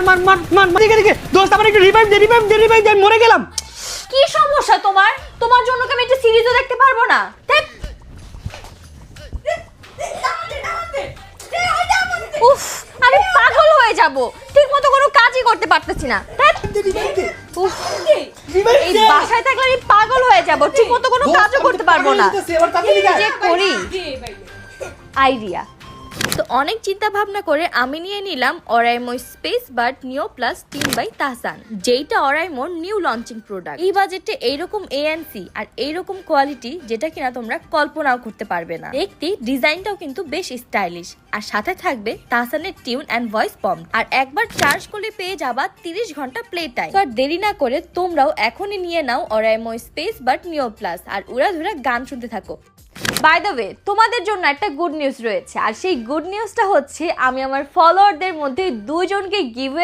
মার দিকে দোস্ত আমার একটু রিভাইভ দে মরে গেলাম। কি সমস্যা তোমার? তোমার জন্য কি আমি একটা সিরিজও দেখতে পারবো না? উফ, আমি পাগল হয়ে যাব, ঠিকমতো কোনো কাজই করতে পারতেছি না। উফ, এই বাসায় থাকলে আমি পাগল হয়ে যাব, ঠিকমতো কোনো কাজও করতে পারবো না। যে করি আইডিয়া। তো অনেক চিন্তা ভাবনা করে আমি নিয়ে নিলাম অরাইমো স্পেস বাট নিও প্লাস 3 বাই তাহসান, যেটা অরাইমোর নিউ লঞ্চিং প্রোডাক্ট। এই বাজেটে এইরকম এএনসি আর এইরকম কোয়ালিটি যেটা কিনা তোমরা কল্পনাও করতে পারবে না। দেখতে ডিজাইনটাও কিন্তু বেশ স্টাইলিশ, আর সাথে থাকবে তাহসানের টিউন এন্ড ভয়েস পম্প, আর একবার চার্জ করলে পেয়ে যাবা 30 ঘন্টা প্লে টাইম। তো আর দেরি না করে তোমরাও এখনই নিয়ে নাও অরাইমো স্পেস বাট নিও প্লাস, আর উড়াধুরা গান শুনতে থাকো। বাই দ্য ওয়ে, তোমাদের জন্য একটা গুড নিউজ রয়েছে, আর সেই গুড নিউজটা হচ্ছে আমি আমার ফলোয়ারদের মধ্যে 2 জনকে গিভওয়ে